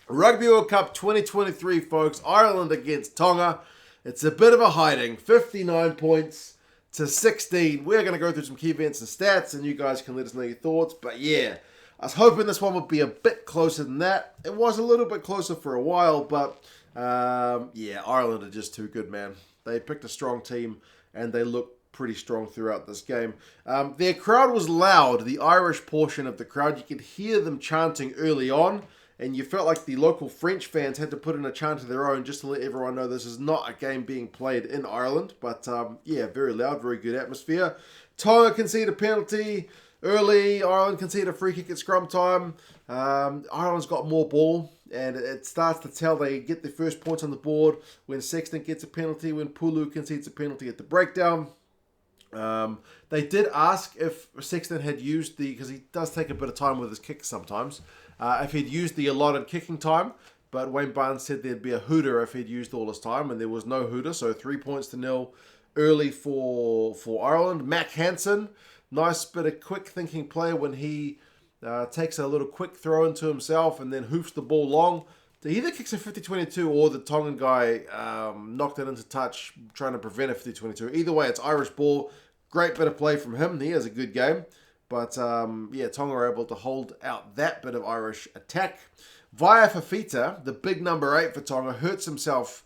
Rugby World Cup 2023, folks. Ireland against Tonga. It's a bit of a hiding. 59 points to 16. We're going to go through some key events and stats, and you guys can let us know your thoughts. But yeah, I was hoping this one would be a bit closer than that. It was a little bit closer for a while, but yeah, Ireland are just too good, man. They picked a strong team, and they look pretty strong throughout this game. Their crowd was loud, the Irish portion of the crowd. You could hear them chanting early on, and you felt like the local French fans had to put in a chant of their own just to let everyone know this is not a game being played in Ireland. But yeah, very loud, very good atmosphere. Tonga conceded a penalty early. Ireland conceded a free kick at scrum time. Ireland's got more ball, and it starts to tell they get their first points on the board when Sexton gets a penalty, when Pulu concedes a penalty at the breakdown. They did ask if Sexton had used because he does take a bit of time with his kicks sometimes, if he'd used the allotted kicking time, but Wayne Barnes said there'd be a hooter if he'd used all his time, and there was no hooter, so 3 points to nil early for Ireland. Mac Hansen, nice bit of quick thinking play when he takes a little quick throw into himself and then hoofs the ball long. He either kicks a 50-22 or the Tongan guy knocked it into touch trying to prevent a 50-22. Either way, it's Irish ball. Great bit of play from him. He has a good game. But yeah, Tonga are able to hold out that bit of Irish attack. Vaea Fifita, the big number 8 for Tonga, hurts himself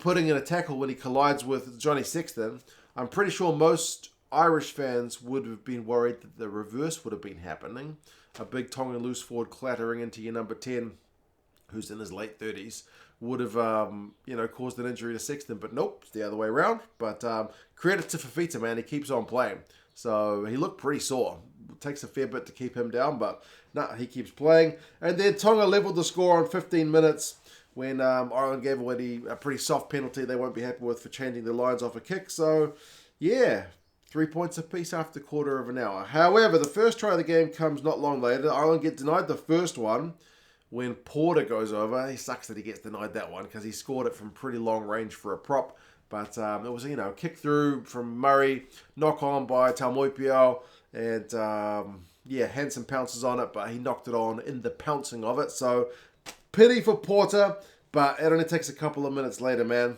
putting in a tackle when he collides with Johnny Sexton. I'm pretty sure most Irish fans would have been worried that the reverse would have been happening. A big Tongan loose forward clattering into your number 10, who's in his late 30s, would have, caused an injury to Sexton. But nope, it's the other way around. But credit to Fifita, man. He keeps on playing. So he looked pretty sore. It takes a fair bit to keep him down, but no, he keeps playing. And then Tonga leveled the score on 15 minutes when Ireland gave away a pretty soft penalty they won't be happy with for changing the lines off a kick. So, yeah, 3 points apiece after a quarter of an hour. However, the first try of the game comes not long later. Ireland get denied the first one when Porter goes over. He sucks that he gets denied that one because he scored it from pretty long range for a prop. But it was, a kick through from Murray, knock on by Taumoepeau, and Hansen pounces on it, but he knocked it on in the pouncing of it. So, pity for Porter, but it only takes a couple of minutes later, man.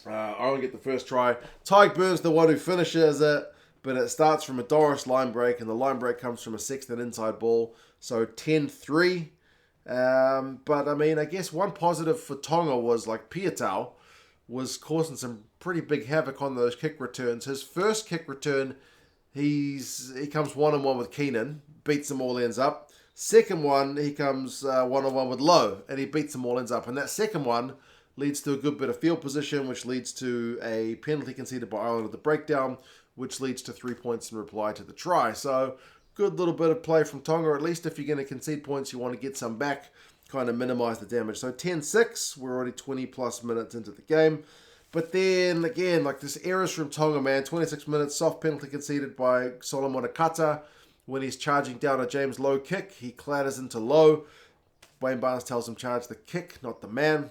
Ireland get the first try. Tyke Burns the one who finishes it, but it starts from a Doris line break, and the line break comes from a Sexton inside ball. So, 10-3. But, I guess one positive for Tonga was, Piutau was causing some pretty big havoc on those kick returns. His first kick return, he comes one-on-one with Keenan, beats them all ends up. Second one, he comes one-on-one with Lowe, and he beats them all ends up. And that second one leads to a good bit of field position, which leads to a penalty conceded by Ireland at the breakdown, which leads to 3 points in reply to the try. So, good little bit of play from Tonga. At least if you're going to concede points, you want to get some back, kind of minimize the damage. So 10-6, we're already 20 plus minutes into the game. But then again, this errors from Tonga, man. 26 minutes, soft penalty conceded by Solomone Kata when he's charging down a James Lowe kick. He clatters into Lowe. Wayne Barnes tells him charge the kick, not the man.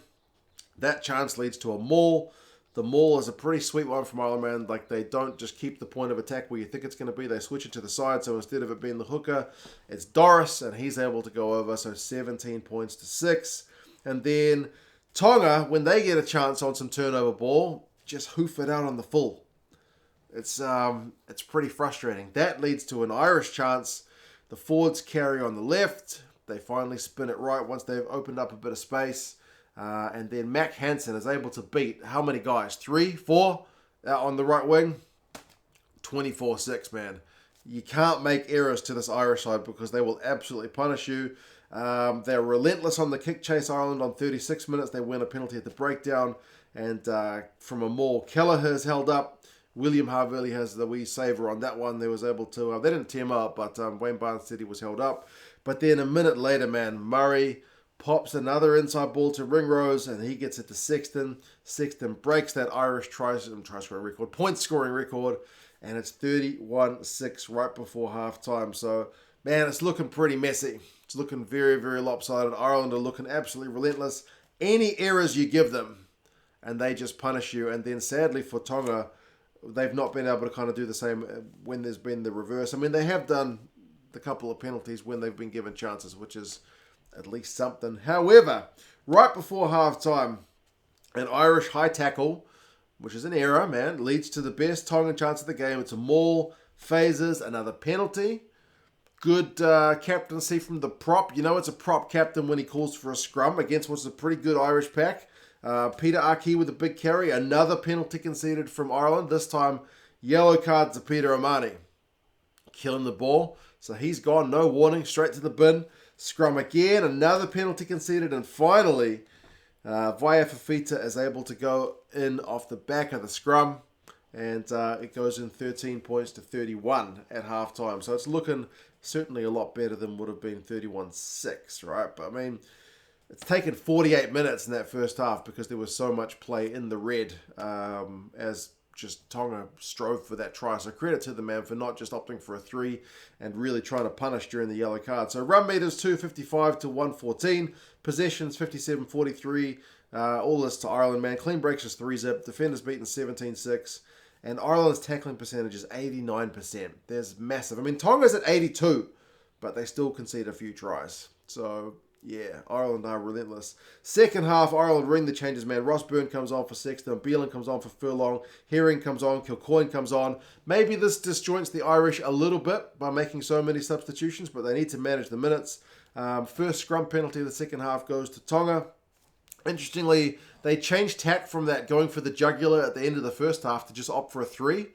That chance leads to a maul. The maul is a pretty sweet one from Ireland, man. They don't just keep the point of attack where you think it's going to be. They switch it to the side, so instead of it being the hooker, it's Doris, and he's able to go over. So 17 points to 6. And then Tonga, when they get a chance on some turnover ball, just hoof it out on the full. It's pretty frustrating. That leads to an Irish chance. The forwards carry on the left. They finally spin it right once they've opened up a bit of space. And then Mac Hansen is able to beat how many guys? 3, 4 out on the right wing? 24-6, man. You can't make errors to this Irish side because they will absolutely punish you. They're relentless on the kick chase, Ireland. On 36 minutes, they win a penalty at the breakdown. And from a maul, Kelleher's held up. William Havili has the wee saver on that one. They was able to... they didn't team up, but Wayne Barnes said he was held up. But then a minute later, man, Murray pops another inside ball to Ringrose, and he gets it to Sexton. Sexton breaks that Irish point scoring record, and it's 31-6 right before halftime. So, man, it's looking pretty messy. It's looking very, very lopsided. Ireland are looking absolutely relentless. Any errors you give them, and they just punish you. And then, sadly for Tonga, they've not been able to kind of do the same when there's been the reverse. They have done the couple of penalties when they've been given chances, which is at least something. However, right before halftime, an Irish high tackle, which is an error, man, leads to the best Tongan chance of the game. It's a maul, phases, another penalty. Good captaincy from the prop. You know it's a prop captain when he calls for a scrum against what's a pretty good Irish pack. Pita Ahki with a big carry. Another penalty conceded from Ireland. This time, yellow card to Peter Omani. Killing the ball. So he's gone. No warning. Straight to the bin. Scrum again. Another penalty conceded. And finally, Vaea Fifita is able to go in off the back of the scrum. And it goes in 13 points to 31 at halftime. So it's looking certainly a lot better than would have been 31-6, right? But I mean, it's taken 48 minutes in that first half because there was so much play in the red as just Tonga strove for that try. So credit to the man for not just opting for a 3 and really trying to punish during the yellow card. So run meters 255 to 114. Possessions 57-43. All this to Ireland, man. Clean breaks is 3-zip. Defenders beaten 17-6. And Ireland's tackling percentage is 89%. There's massive. I mean, Tonga's at 82, but they still concede a few tries. So, yeah, Ireland are relentless. Second half, Ireland ring the changes, man. Ross Byrne comes on for Sexton. Beelan comes on for Furlong. Herring comes on. Kilcoyne comes on. Maybe this disjoints the Irish a little bit by making so many substitutions, but they need to manage the minutes. First scrum penalty of the second half goes to Tonga. Interestingly, they changed tack from that going for the jugular at the end of the first half to just opt for a 3.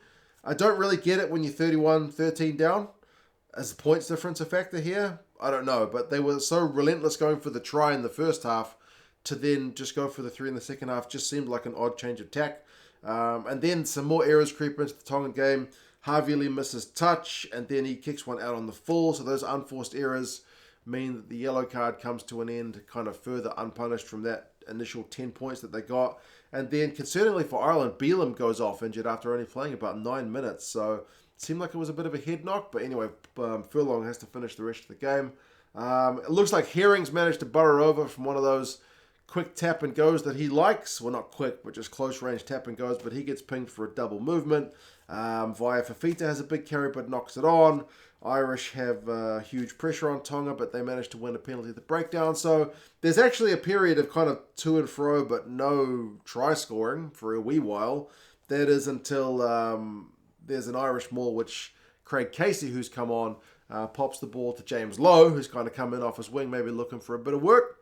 I don't really get it when you're 31-13 down. Is the points difference a factor here? I don't know, but they were so relentless going for the try in the first half to then just go for the 3 in the second half just seemed like an odd change of tack. And then some more errors creep into the Tongan game. Havili misses touch, and then he kicks one out on the full, so those unforced errors mean that the yellow card comes to an end kind of further unpunished from that initial 10 points that they got. And then, concerningly for Ireland, Beelam goes off injured after only playing about 9 minutes. So it seemed like it was a bit of a head knock. But anyway, Furlong has to finish the rest of the game. It looks like Herring's managed to burrow over from one of those quick tap and goes that he likes. Well, not quick, but just close range tap and goes. But he gets pinged for a double movement. Vaea Fifita has a big carry but knocks it on. Irish have huge pressure on Tonga, but they managed to win a penalty at the breakdown. So there's actually a period of kind of to and fro, but no try scoring for a wee while. That is until there's an Irish maul, which Craig Casey, who's come on, pops the ball to James Lowe, who's kind of come in off his wing, maybe looking for a bit of work.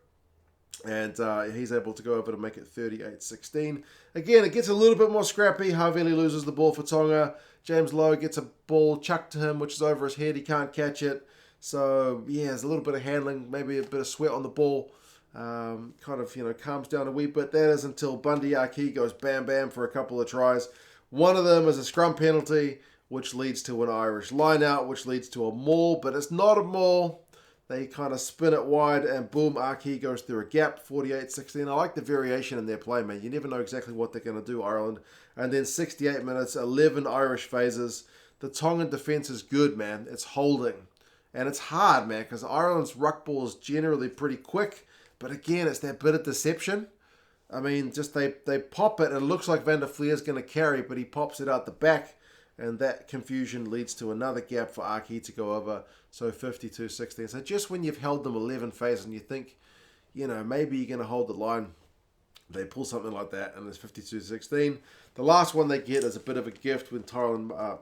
And he's able to go over to make it 38-16. Again, it gets a little bit more scrappy. Havili loses the ball for Tonga. James Lowe gets a ball chucked to him, which is over his head. He can't catch it. So, yeah, there's a little bit of handling, maybe a bit of sweat on the ball. Kind of, calms down a wee bit. That is until Bundy Ahki goes bam-bam for a couple of tries. One of them is a scrum penalty, which leads to an Irish line-out, which leads to a maul. But it's not a maul. They kind of spin it wide, and boom, Ahki goes through a gap, 48-16. I like the variation in their play, man. You never know exactly what they're going to do, Ireland. And then 68 minutes, 11 Irish phases. The Tongan defence is good, man. It's holding. And it's hard, man, because Ireland's ruck ball is generally pretty quick. But again, it's that bit of deception. I mean, just they pop it, and it looks like Van der Fleer's going to carry, but he pops it out the back. And that confusion leads to another gap for Ahki to go over. So 52-16. So just when you've held them 11 phases and you think, maybe you're going to hold the line, they pull something like that and it's 52-16. The last one they get is a bit of a gift when Tonga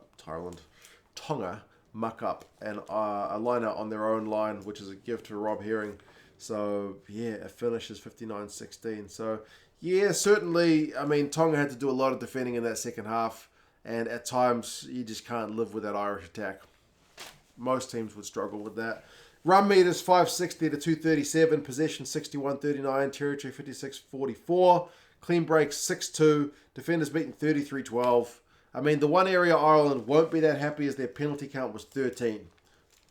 muck up and a line out on their own line, which is a gift to Rob Herring. So, yeah, it finishes 59-16. So, yeah, certainly, I mean, Tonga had to do a lot of defending in that second half. And at times, you just can't live with that Irish attack. Most teams would struggle with that. Run meters 560 to 237. Possession 61-39. Territory 56-44. Clean breaks 6-2. Defenders beaten 33-12. I mean, the one area Ireland won't be that happy is their penalty count was 13.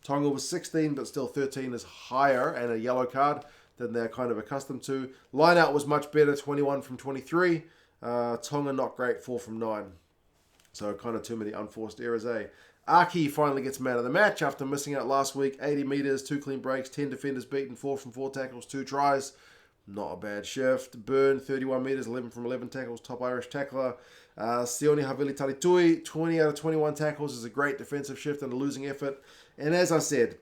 Tonga was 16, but still 13 is higher and a yellow card than they're kind of accustomed to. Line out was much better, 21 from 23. Tonga not great, 4 from 9. So kind of too many unforced errors, eh? Ahki finally gets man of the match after missing out last week. 80 metres, 2 clean breaks, 10 defenders beaten, 4 from 4 tackles, 2 tries. Not a bad shift. Byrne, 31 metres, 11 from 11 tackles, top Irish tackler. Sione, Havili, Talitui, 20 out of 21 tackles is a great defensive shift and a losing effort. And as I said,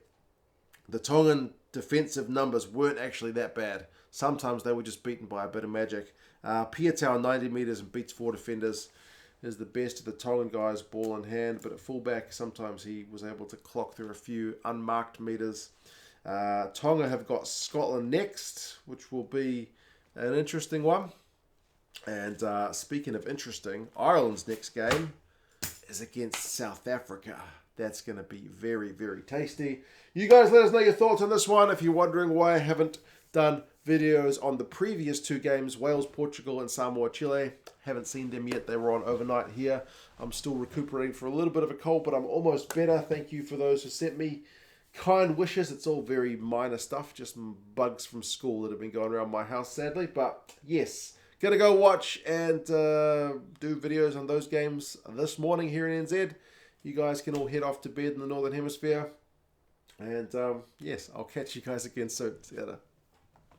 the Tongan defensive numbers weren't actually that bad. Sometimes they were just beaten by a bit of magic. Piutau 90 metres and beats 4 defenders. Is the best of the Tongan guys ball in hand, but at fullback sometimes he was able to clock through a few unmarked metres. Tonga have got Scotland next, which will be an interesting one. And speaking of interesting, Ireland's next game is against South Africa. That's going to be very, very tasty. You guys let us know your thoughts on this one. If you're wondering why I haven't done videos on the previous 2 games, Wales, Portugal, and Samoa, Chile. Haven't seen them yet. They were on overnight here. I'm still recuperating for a little bit of a cold, but I'm almost better. Thank you for those who sent me kind wishes. It's all very minor stuff, just bugs from school that have been going around my house, sadly. But yes, gonna go watch and do videos on those games this morning here in NZ. You guys can all head off to bed in the Northern Hemisphere. And yes, I'll catch you guys again soon. See you later.